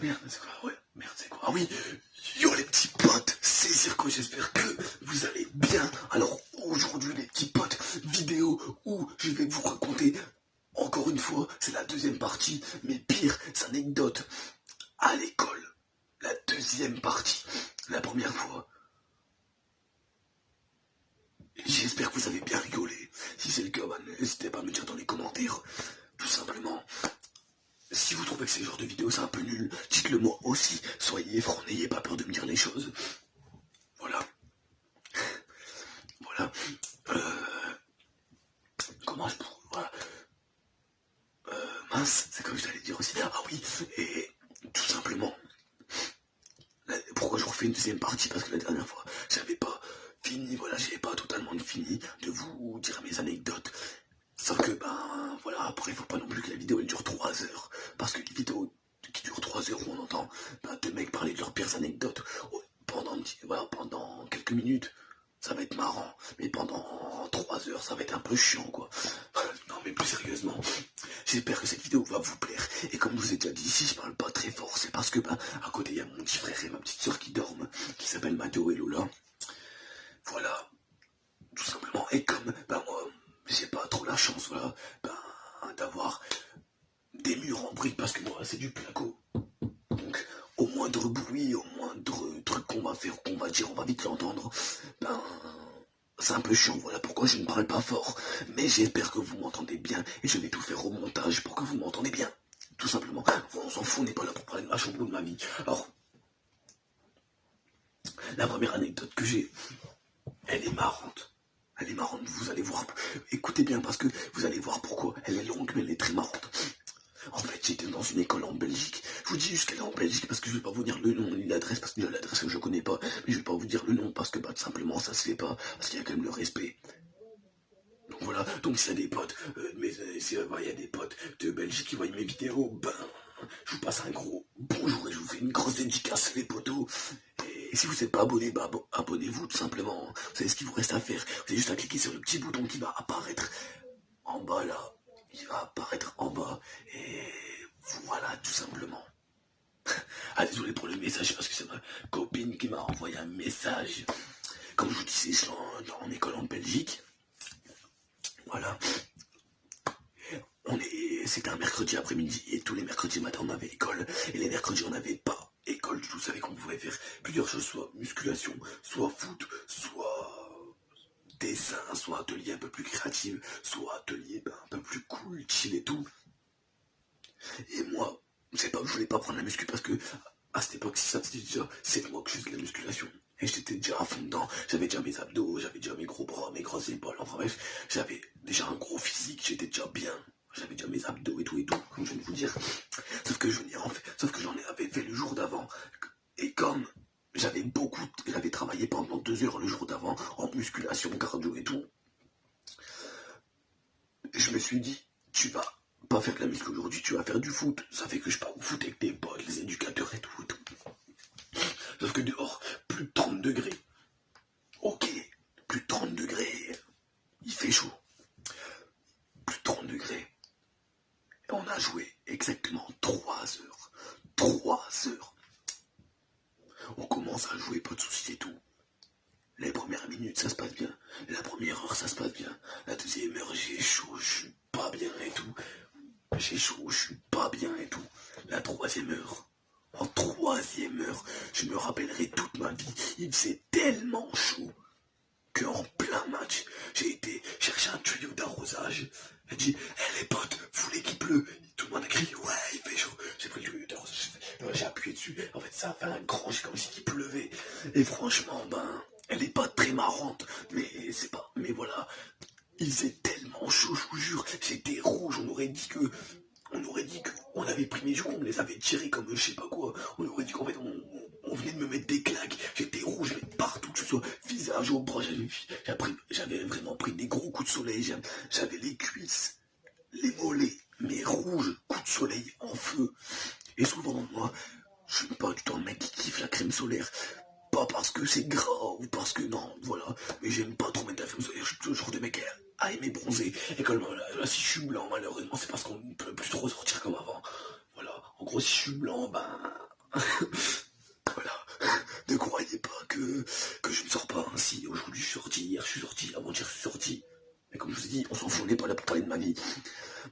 Merde, c'est quoi? Ouais, merde, c'est quoi? Ah oui, yo les petits potes, c'est Zirko, j'espère que vous allez bien. Alors aujourd'hui les petits potes, vidéo où je vais vous raconter, encore une fois, c'est la deuxième partie, mes pires anecdotes à l'école. La deuxième partie, la première fois. J'espère que vous avez bien rigolé. Si c'est le cas, n'hésitez pas à me dire dans les commentaires. Tout simplement. Si vous trouvez que ces genres de vidéos c'est un peu nul, dites-le moi aussi. Soyez francs, n'ayez pas peur de me dire les choses. Voilà. Voilà. Comment je pourrais... Voilà. Mince, c'est comme je t'allais dire aussi. Ah oui, et tout simplement. Pourquoi je refais une deuxième partie? Parce que la dernière fois, j'avais pas fini, voilà, j'avais pas totalement fini de vous dire mes anecdotes. Sauf que, voilà, après, il faut pas non plus que la vidéo elle dure 3 heures. Parce que les vidéos qui durent 3 heures où on entend deux mecs parler de leurs pires anecdotes pendant quelques minutes, ça va être marrant. Mais pendant 3 heures, ça va être un peu chiant, quoi. Non, mais plus sérieusement, j'espère que cette vidéo va vous plaire. Et comme je vous ai déjà dit, si je parle pas très fort, c'est parce que, à côté, il y a mon petit frère et ma petite soeur qui dorment, qui s'appellent Mathéo et Lola. Voilà, tout simplement. Et comme, moi, j'ai pas trop la chance, voilà, d'avoir des murs en briques, parce que moi, c'est du placo. Donc, au moindre bruit, au moindre truc qu'on va faire, qu'on va dire, on va vite l'entendre, c'est un peu chiant, voilà pourquoi je ne parle pas fort. Mais j'espère que vous m'entendez bien, et je vais tout faire au montage pour que vous m'entendez bien. Tout simplement, on s'en fout, on n'est pas là pour parler de ma chambre ou de ma vie. Alors, la première anecdote que j'ai, elle est marrante. Elle est marrante, vous allez voir. Écoutez bien, parce que vous allez voir pourquoi. Elle est longue, mais elle est très marrante. En fait, j'étais dans une école en Belgique. Je vous dis juste qu'elle est en Belgique parce que je vais pas vous dire le nom ni l'adresse, parce que l'adresse que je connais pas. Mais je vais pas vous dire le nom parce que tout simplement ça se fait pas, parce qu'il y a quand même le respect. Donc voilà, donc s'il y a des potes, il y a des potes de Belgique qui voient mes vidéos, je vous passe un gros bonjour et je vous fais une grosse dédicace les potos. Et si vous n'êtes pas abonné, abonnez-vous tout simplement. Vous savez ce qu'il vous reste à faire. Vous avez juste à cliquer sur le petit bouton qui va apparaître en bas là. Il va apparaître en bas. Et voilà, tout simplement. Ah, désolé pour le message, parce que c'est ma copine qui m'a envoyé un message. Comme je vous disais, je suis en école en Belgique. Voilà. C'était un mercredi après-midi et tous les mercredis matin on avait école et les mercredis on n'avait pas école. Vous savez qu'on pouvait faire plusieurs choses, soit musculation, soit foot, soit dessin, soit atelier un peu plus créatif, soit atelier un peu plus cool, chill et tout. Et moi, je voulais pas prendre la muscu parce que à cette époque, ça c'était déjà 7 mois que je faisais de la musculation. Et j'étais déjà à fond dedans, j'avais déjà mes abdos, j'avais déjà mes gros bras, mes grosses épaules, enfin bref, j'avais déjà un gros physique, j'étais déjà bien. J'avais déjà mes abdos et tout, comme je viens de vous dire. Sauf que j'en avais fait le jour d'avant. Et comme j'avais travaillé pendant 2 heures le jour d'avant, en musculation, cardio et tout, je me suis dit, tu vas pas faire de la muscu aujourd'hui, tu vas faire du foot. Ça fait que je pars au foot avec des potes, les éducateurs et tout. Sauf que dehors, plus de 30 degrés. Ok, plus de 30 degrés, il fait chaud. Plus de 30 degrés. Et on a joué exactement 3 heures. 3 heures. On commence à jouer, pas de soucis et tout. Les premières minutes, ça se passe bien. La première heure, ça se passe bien. La deuxième heure, j'ai chaud, je suis pas bien et tout. J'ai chaud, je suis pas bien et tout. La troisième heure. En troisième heure, je me rappellerai toute ma vie. Il faisait tellement chaud qu'en plein match, j'ai été chercher un tuyau d'arrosage. J'ai dit, les potes, vous voulez qu'il pleut? Tout le monde a crié, ouais, il fait chaud. J'ai pris le tuyau d'arrosage, j'ai appuyé dessus. En fait, ça a fait un grand jet comme si il pleuvait. Et franchement, elle est pas très marrante, mais voilà. Il faisait tellement chaud, je vous jure. J'étais rouge, on aurait dit qu'on avait pris mes joues, on les avait tirés comme je sais pas quoi. On aurait dit qu'en fait on venait de me mettre des claques. J'étais rouge mais partout, que ce soit visage, au bras, j'avais vraiment pris des gros coups de soleil. J'avais les cuisses, les mollets, mais rouges, coups de soleil en feu. Et souvent moi, je suis pas du tout un mec qui kiffe la crème solaire. Pas parce que c'est gras ou parce que non, voilà. Mais j'aime pas trop mettre la crème solaire, je suis toujours des mecs à aimer bronzer. Et comme là, si je suis blanc, malheureusement, c'est parce qu'on ne peut plus trop sortir comme avant. Voilà, en gros, si je suis blanc, ben... voilà. Ne croyez pas que je ne sors pas ainsi. Aujourd'hui je suis sorti, hier je suis sorti, avant-hier je suis sorti. Mais comme je vous ai dit, on s'en fout, on n'est pas là pour parler de ma vie.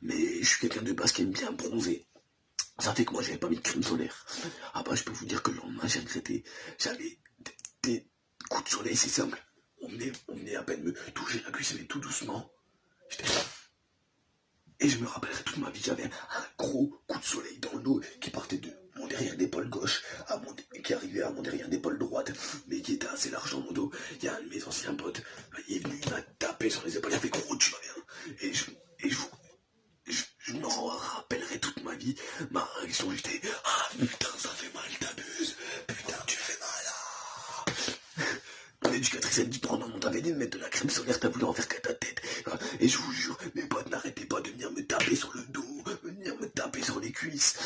Mais je suis quelqu'un de base qui aime bien bronzer. Ça fait que moi j'avais pas mis de crème solaire. Ah bah je peux vous dire que le lendemain j'ai regretté. J'avais des coups de soleil, c'est simple. On venait à peine me toucher la cuisse, mais tout doucement. Et je me rappellerai toute ma vie, j'avais un gros coup de soleil dans le dos qui partait de mon derrière d'épaule gauche qui arrivait à mon derrière d'épaule droite, mais qui était assez large dans mon dos. Il y a un de mes anciens potes, il est venu, il m'a tapé sur les épaules, il a fait gros, tu vas bien. Je me rappellerai toute ma vie, ma réaction, j'étais ah putain, ça fait mal, t'abuses, putain, tu fais mal. Mon éducatrice, elle dit pendant on t'avait dit de mettre de la crème solaire, t'as voulu en faire qu'à ta tête. Et je vous jure, mes potes n'arrêtaient pas de venir me taper sur le dos, de venir me taper sur les cuisses.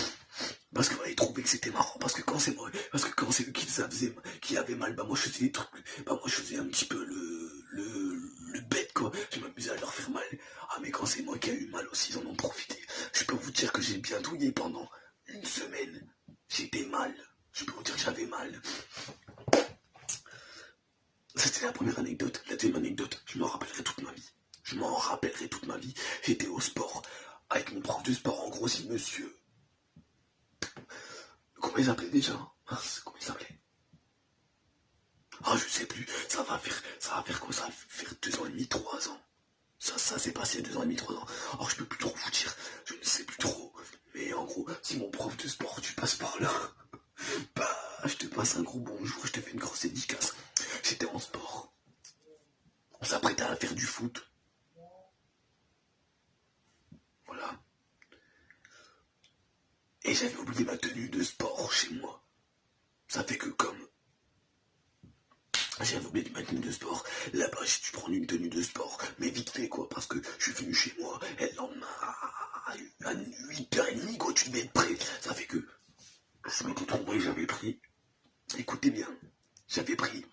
Parce que ils trouvaient que c'était marrant, parce que quand c'est moi, parce que quand c'est eux qui avaient mal, bah moi je faisais des trucs, bah moi je faisais un petit peu le bête quoi, je m'amusais à leur faire mal. Ah mais quand c'est moi qui ai eu mal aussi, ils en ont profité. Je peux vous dire que j'ai bien douillé pendant une semaine. J'étais mal, je peux vous dire que j'avais mal. C'était la première anecdote. La deuxième anecdote, je m'en rappellerai toute ma vie. Je m'en rappellerai toute ma vie. J'étais au sport avec mon prof de sport, en gros, si monsieur. Comment il s'appelait déjà? Comment il s'appelait? Ah, je sais plus. Ça va faire quoi? Ça va faire 2 ans et demi, 3 ans. Ça s'est passé 2 ans et demi, 3 ans. Alors, je peux plus trop vous dire. Je ne sais plus trop. Mais en gros, si mon prof de sport, tu passes par là, bah, je te passe un gros bonjour, je te fais une grosse dédicace. J'étais en sport. On s'apprêtait à faire du foot. Voilà. Et j'avais oublié ma tenue de sport chez moi. Ça fait que comme j'avais oublié ma tenue de sport, là-bas j'ai dû prendre une tenue de sport, mais vite fait quoi, parce que je suis venu chez moi, et le lendemain, à 8h30, quoi, tu devais être prêt. Ça fait que je m'étais trompé, j'avais pris, écoutez bien, j'avais pris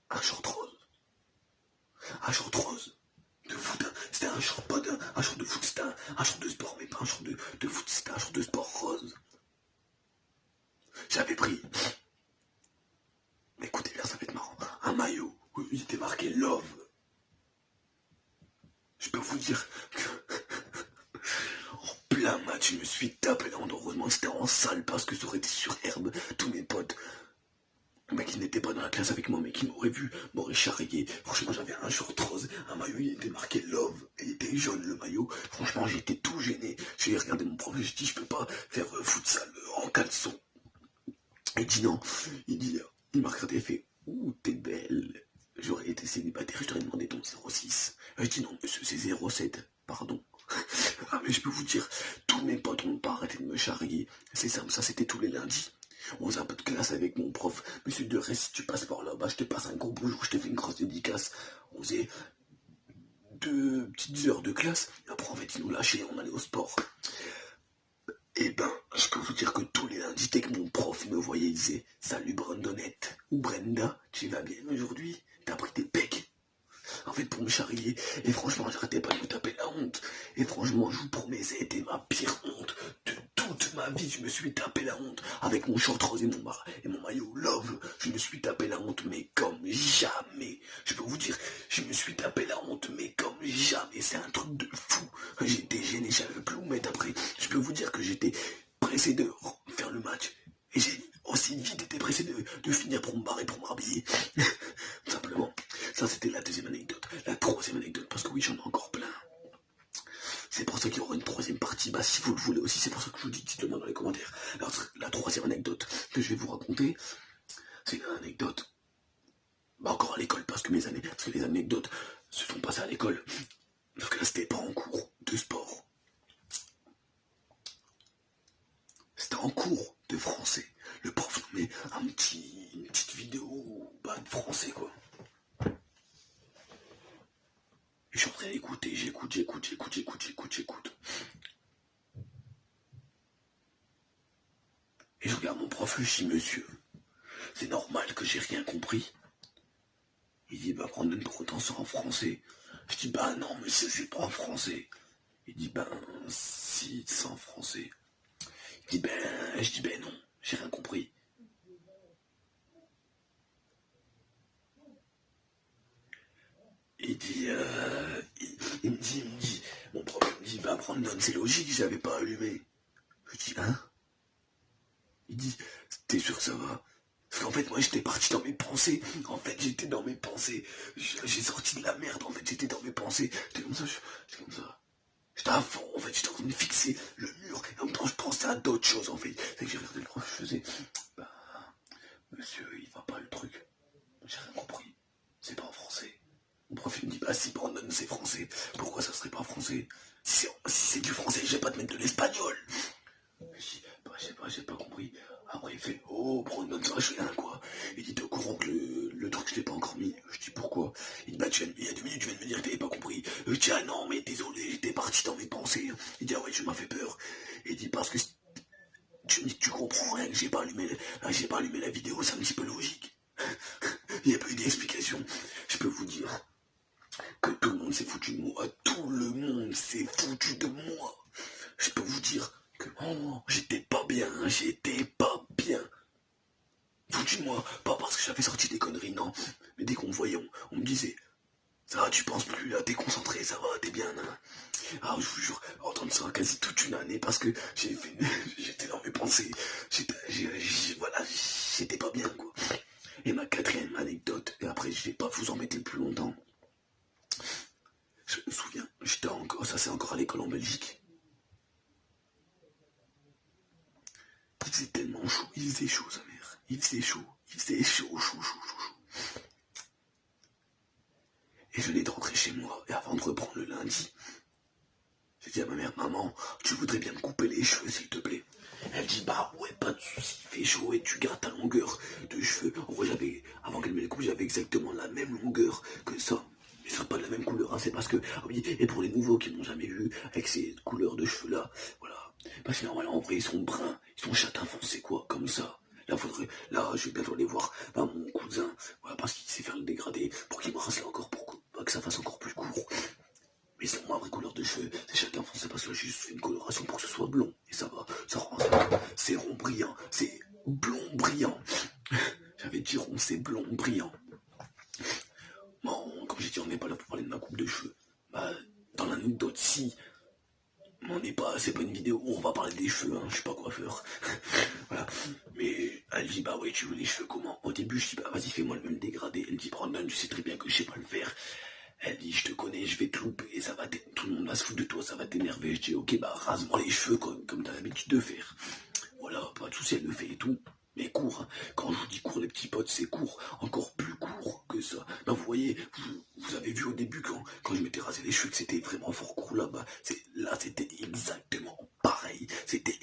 un short rose. Un short rose de foot, c'était un short, pas un short de foot, c'était un short de sport, mais pas un short de foot, c'était un short de sport rose. J'avais pris, écoutez bien, ça va être marrant, un maillot où il était marqué Love. Je peux vous dire que en plein match, je me suis tapé la honte. Heureusement, c'était en salle parce que ça aurait été sur herbe. Tous mes potes, mais qui n'étaient pas dans la classe avec moi, mais qui m'auraient vu, m'auraient charrié. Franchement, j'avais un short rose, un maillot, il était marqué Love, et il était jaune le maillot. Franchement, j'étais tout gêné. J'ai regardé mon prof et j'ai dit, je peux pas faire futsal en caleçon. Il dit non. Il m'a regardé et fait, ouh, t'es belle. J'aurais été célibataire, je t'aurais demandé ton 06. Je dis non, monsieur, c'est 07, pardon. Ah, mais je peux vous dire, tous mes potes n'ont pas arrêté de me charrier. C'est simple, ça c'était tous les lundis. On faisait un peu de classe avec mon prof. Monsieur de Rest, si tu passes par là-bas, je te passe un gros bonjour, je te fais une grosse dédicace. On faisait 2 petites heures de classe. Et après, en fait, ils nous lâchaient, on allait au sport. Eh ben, je peux vous dire que tous les lundis, dès que mon prof me voyait, il disait salut Brandonnette ou Brenda, tu vas bien aujourd'hui? T'as pris tes pecs? En fait, pour me charrier. Et franchement, j'arrêtais pas de me taper la honte. Et franchement, je vous promets, ça a été ma pire honte de toute ma vie. Je me suis tapé la honte avec mon short rose et mon maillot Love. Je me suis tapé la honte, mais comme jamais. Je peux vous dire, je me suis tapé la honte, mais comme jamais. C'est un truc de fou. J'étais gêné, j'avais plus où mettre après. Je peux vous dire que j'étais pressé de faire le match. Et j'ai aussi vite été pressé de finir pour me barrer, pour m'habiller. Tout simplement. Ça, c'était la deuxième anecdote. La troisième anecdote, parce que oui, j'en ai encore plein. C'est pour ça qu'il y aura une troisième partie. Bah, si vous le voulez aussi, c'est pour ça que je vous dis, dites-le moi dans les commentaires. Alors, la troisième anecdote que je vais vous raconter, c'est une anecdote, bah, encore à l'école, parce que les anecdotes se sont passées à l'école. Sauf que là, c'était pas en cours de sport. C'était en cours de français. Le prof nous met une petite vidéo de français, quoi. Et je suis en train d'écouter, j'écoute. Et je regarde mon prof, je dis, monsieur, c'est normal que j'ai rien compris. Il dit, bah, prendre une prétention en français. Je dis, bah, non, monsieur, c'est pas en français. Il dit, ben, si, c'est en français. Je dis ben non, j'ai rien compris. Il dit, il me dit, mon prof me dit, bah Brandon, c'est logique, j'avais pas allumé. Je dis, hein? Il dit, t'es sûr que ça va? Parce qu'en fait, moi, j'étais parti dans mes pensées. En fait, j'étais dans mes pensées. J'ai sorti de la merde, en fait, j'étais dans mes pensées. J'étais comme ça, j'étais comme ça. J'étais à fond, en fait, j'étais en train de fixer le mur. Et en même temps, je pensais à d'autres choses, en fait. C'est que j'ai regardé le prof, je faisais, bah, monsieur, il va pas le truc. J'ai rien compris. C'est pas en français. Mon prof il me dit, bah si Brandon c'est français, pourquoi ça serait pas français? Si c'est du français, je vais pas te mettre de l'espagnol. Je dis, bah j'ai pas compris. Après il fait, oh Brandon ça je rien quoi. Il dit, t'es au courant que le truc je l'ai pas encore mis. Je dis, pourquoi? Il dit, bah il y a 2 minutes tu viens de me dire que t'avais pas compris. Je dis, ah non mais désolé, j'étais parti dans mes pensées. Il dit, ah ouais tu m'as fait peur. Il dit, parce que tu me dis que tu comprends rien, que j'ai pas allumé la vidéo, c'est un petit peu logique. Il n'y a pas eu d'explication. Je peux vous dire que tout le monde s'est foutu de moi. Tout le monde s'est foutu de moi. Je peux vous dire que j'étais pas bien. Foutu de moi. Pas parce que j'avais sorti des conneries, non. Mais dès qu'on me voyait, on me disait, ça va, tu penses plus là, t'es concentré, ça va, t'es bien. Hein. Alors je vous jure, entendre ça quasi toute une année parce que j'étais dans mes pensées. J'étais pas bien quoi. Et ma 4e anecdote, et après je vais pas vous en mettre plus longtemps. Je me souviens, ça c'est encore à l'école en Belgique. Il faisait tellement chaud, il faisait chaud sa mère. Il faisait chaud, chaud. Et je venais de rentrer chez moi, et avant de reprendre le lundi, j'ai dit à ma mère, maman, tu voudrais bien me couper les cheveux s'il te plaît? Elle dit, bah ouais, pas de soucis, il fait chaud et tu gardes ta longueur de cheveux. En vrai, avant qu'elle me les coupe, j'avais exactement la même longueur que ça. Mais ce sera pas de la même couleur, hein, c'est parce que, ah oui, et pour les nouveaux qui m'ont jamais vu avec ces couleurs de cheveux là, voilà. Parce que normalement, en vrai, ils sont bruns, ils sont châtain foncé, quoi, comme ça. Là, je vais bientôt aller voir mon cousin, voilà, parce qu'il sait faire le dégradé, pour qu'il me rase là encore, pour que ça fasse encore plus court. Mais sinon, ma vraie couleur de cheveux, c'est chacun foncé parce que j'ai juste fait une coloration pour que ce soit blond. Et ça va, ça rend c'est rond brillant, c'est blond brillant. J'avais dit rond, c'est blond brillant. Bon, comme j'ai dit, on n'est pas là pour parler de ma coupe de cheveux. Bah, dans l'anecdote, si, c'est pas une vidéo où on va parler des cheveux, hein, je suis pas coiffeur. Voilà. Mais elle dit, bah ouais, tu veux les cheveux comment? Au début, je dis, bah vas-y, fais-moi le même dégradé. Elle dit, Brandon, tu sais très bien que je sais pas le faire. Elle dit, je te connais, je vais te louper, tout le monde va se foutre de toi, ça va t'énerver. Je dis, ok, bah rase-moi les cheveux comme t'as l'habitude de faire. Voilà, pas de soucis, elle le fait et tout. Mais court, hein. Quand je vous dis court, les petits potes, c'est court, encore plus court que ça. Ben, vous voyez, vous avez vu au début quand je m'étais rasé les cheveux que c'était vraiment fort court là-bas. Là, c'était exactement pareil. C'était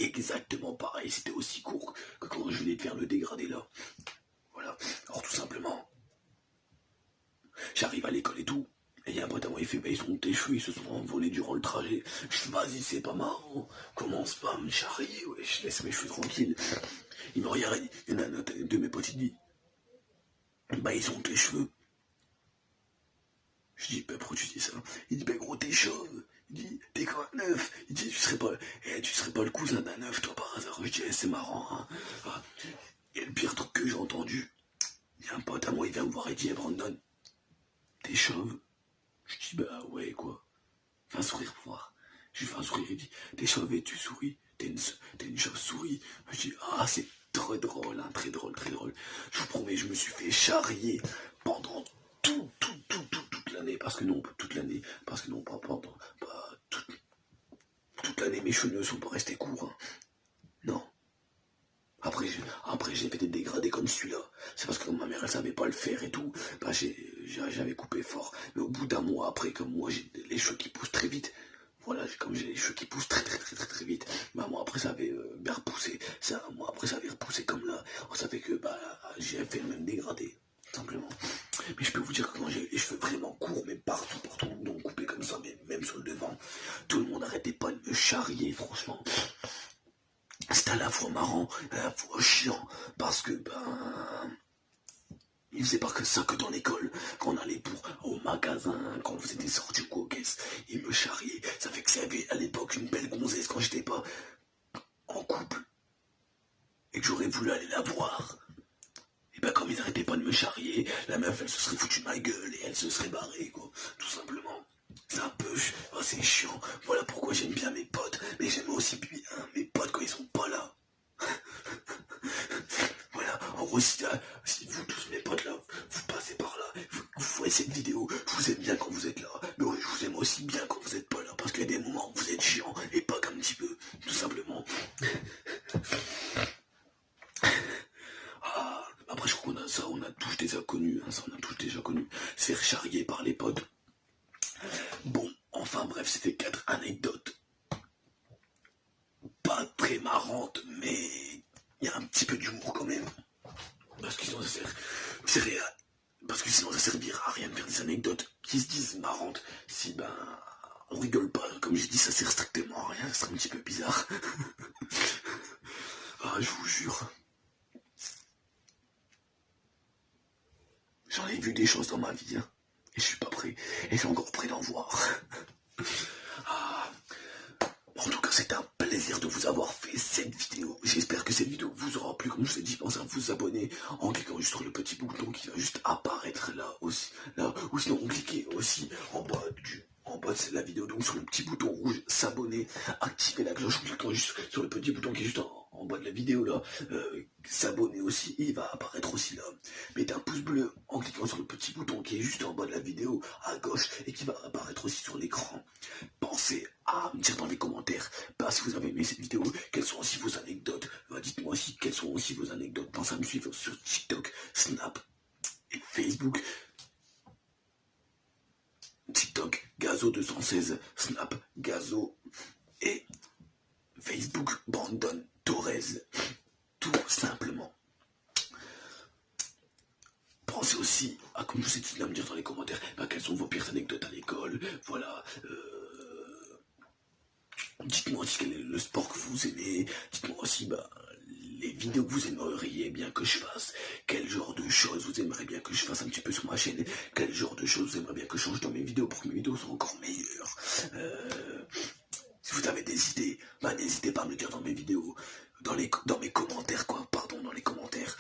aussi court que quand je venais de faire le dégradé là. Voilà. Alors tout simplement, j'arrive à l'école et tout. Et il y a un pote à moi, il fait, bah, ils ont tes cheveux, ils se sont envolés durant le trajet. Je fais, vas-y, c'est pas marrant. Commence pas à me charrier, ouais, je laisse mes cheveux tranquilles. Il me regarde, il y en a un de mes potes, il dit, bah, ils ont tes cheveux. Je dis, bah, pourquoi tu dis ça? Il dit, bah, gros, t'es chauve. Il dit, t'es comme un œuf. Il dit, tu serais pas le cousin d'un œuf, toi, par hasard. Je dis, c'est marrant, hein. Ah. Et le pire truc que j'ai entendu, il y a un pote à moi, il vient me voir, il dit, Brandon, t'es chauve? Je dis, bah ouais, quoi. Fais un sourire pour voir. Je lui fais un sourire, il dit, t'es chauve et tu souris. T'es une chauve-souris. Je dis, ah, c'est très drôle, hein, très drôle. Je vous promets, je me suis fait charrier pendant toute l'année. Parce que non, pas pendant, toute l'année, mes cheveux ne sont pas restés courts. Hein. Non. Après, j'ai fait des dégradés comme celui-là. C'est parce que comme ma mère, elle savait pas le faire et tout, bah, j'avais coupé fort. Mais au bout d'un mois après, comme moi, j'ai les cheveux qui poussent très vite. Voilà, comme j'ai les cheveux qui poussent très vite. Bah, moi, après, ça avait bien repoussé. Moi, après, ça avait repoussé comme là. Ça fait que, bah, j'ai fait le même dégradé. Simplement. Mais je peux vous dire que quand j'ai eu les cheveux vraiment courts, mais partout, donc coupés comme ça, mais même sur le devant, tout le monde n'arrêtait pas de me charrier, franchement. C'était à la fois marrant, à la fois chiant, parce que, il faisait pas que ça que dans l'école, quand on allait au magasin, quand on faisait des sorties ou aux caisses, il me charriait. Ça fait que c'était à l'époque une belle gonzesse quand j'étais pas en couple. et que j'aurais voulu aller la voir, et ben comme ils n'arrêtaient pas de me charrier, la meuf elle se serait foutue de ma gueule et elle se serait barrée quoi, tout simplement. C'est un peu, oh, c'est chiant, voilà pourquoi j'aime bien mes potes, mais j'aime aussi bien mes potes quand ils sont pas là. Voilà, en gros si vous tous mes potes là, vous passez par là, vous voyez cette vidéo, je vous aime bien quand vous êtes là, mais oui, je vous aime aussi bien quand vous êtes pas là, parce qu'il y a des moments où vous êtes chiant et pas qu'un petit peu, tout simplement. Ah, après je crois qu'on a ça, on a tous déjà connu, hein, ça on a tous déjà connu, c'est recharrié par les potes. Bon, enfin bref, c'était 4 anecdotes. Pas très marrantes, mais il y a un petit peu d'humour quand même. Parce que sinon parce que sinon ça servira à rien de faire des anecdotes qui se disent marrantes si on rigole pas. Comme j'ai dit, ça sert strictement à rien, ça serait un petit peu bizarre. Ah, je vous jure. J'en ai vu des choses dans ma vie, hein, et je suis pas prêt, et j'ai encore prêt d'en voir. Ah. En tout cas, c'est un plaisir de vous avoir fait cette vidéo. J'espère que cette vidéo vous aura plu. Comme je vous ai dit, pensez à vous abonner en cliquant juste sur le petit bouton qui va juste apparaître là aussi. Là, ou sinon, cliquez aussi en bas de la vidéo, donc sur le petit bouton rouge, s'abonner, activer la cloche en cliquant juste sur le petit bouton qui est juste en bas de la vidéo là, s'abonner aussi, il va apparaître aussi là. Mettez un pouce bleu en cliquant sur le petit bouton qui est juste en bas de la vidéo à gauche et qui va apparaître aussi sur l'écran. Pensez à me dire dans les commentaires si vous avez aimé cette vidéo, quelles sont aussi vos anecdotes. Dites-moi aussi quelles sont aussi vos anecdotes. Pensez à me suivre sur TikTok, Snap et Facebook. TikTok, Gazo216, Snap, Gazo et Facebook, Brandon Torres. Tout simplement. Pensez aussi à, comme je vous ai dit, à me dire dans les commentaires quelles sont vos pires anecdotes à l'école. Voilà. Dites-moi aussi quel est le sport que vous aimez. Dites-moi aussi les vidéos que vous aimeriez bien que je fasse. Quel genre de choses vous aimeriez bien que je fasse un petit peu sur ma chaîne. Quel genre de choses vous aimeriez bien que je change dans mes vidéos pour que mes vidéos soient encore meilleures. Si vous avez des idées, n'hésitez pas à me le dire dans mes vidéos. Dans mes commentaires, dans les commentaires.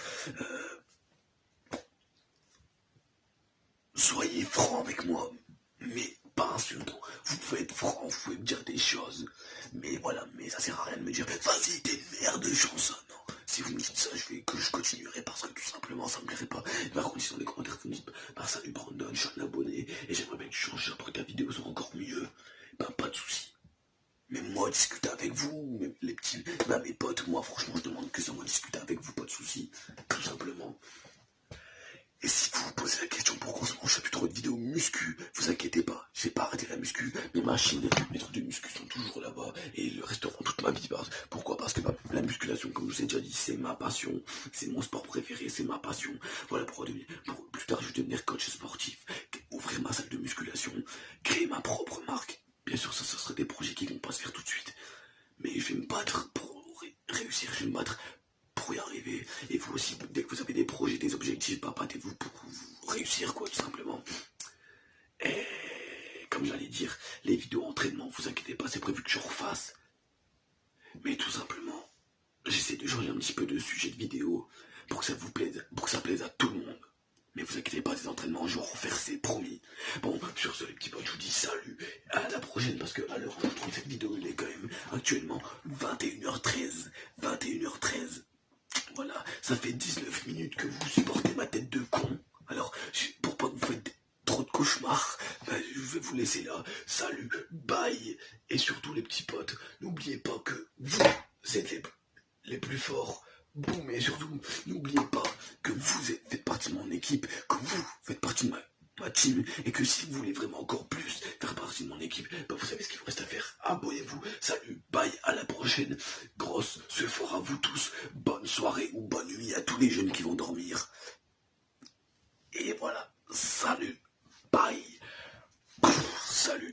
Soyez franc avec moi, mais pas insultant. Vous pouvez être franc, vous pouvez me dire des choses, mais voilà, mais ça sert à rien de me dire vas-y t'es une merde de chanson. Non, si vous me dites ça, je continuerai parce que tout simplement ça me plairait pas. Par contre, si dans les commentaires vous me dites salut Brandon, je suis un abonné et j'aimerais bien que tu changes ça pour que ta vidéo soit encore mieux, pas de soucis. Mais moi discuter avec vous, mes potes, moi franchement je demande que ça, moi discuter avec vous, pas de soucis, tout simplement. Et si vous vous posez la question pourquoi en ce moment je fais plus trop de vidéos muscu, vous inquiétez pas, j'ai pas arrêté la muscu, mes machines, mes trucs de muscu sont toujours là-bas et ils resteront toute ma vie. Pourquoi? Parce que la musculation, comme je vous ai déjà dit, c'est ma passion, c'est mon sport préféré, c'est ma passion. Voilà pourquoi plus tard je vais devenir coach sportif, ouvrir ma salle de musculation, créer ma propre marque. Bien sûr ça serait des projets qui vont pas se faire tout de suite, mais je vais me battre pour réussir, je vais me battre pour y arriver. Et vous aussi, dès que vous avez des projets, des objectifs, battez-vous pour vous réussir, tout simplement. Et comme j'allais dire, les vidéos entraînement, vous inquiétez pas, c'est prévu que je refasse. Mais tout simplement, j'essaie de changer un petit peu de sujet de vidéo pour que ça vous plaise, pour que ça plaise à tout le monde. Mais vous inquiétez pas, des entraînements, je vais en refaire, c'est promis. Bon, sur ce, les petits potes, je vous dis salut, à la prochaine, parce que à l'heure où je trouve cette vidéo, il est quand même actuellement 21h13. 21h13. Voilà, ça fait 19 minutes que vous supportez ma tête de con. Alors, pour pas que vous faites trop de cauchemars, je vais vous laisser là. Salut, bye. Et surtout les petits potes, n'oubliez pas que vous êtes les plus forts. Boum, et surtout, n'oubliez pas que vous faites partie de mon équipe, que vous faites partie de ma team, et que si vous voulez vraiment encore plus faire partie de mon équipe, vous savez ce qu'il vous reste à faire. Abonnez-vous. Salut, bye, à la prochaine. Grosse ce fort à vous tous. Bonne soirée ou bonne nuit à tous les jeunes qui vont dormir. Et voilà, salut, bye. Salut.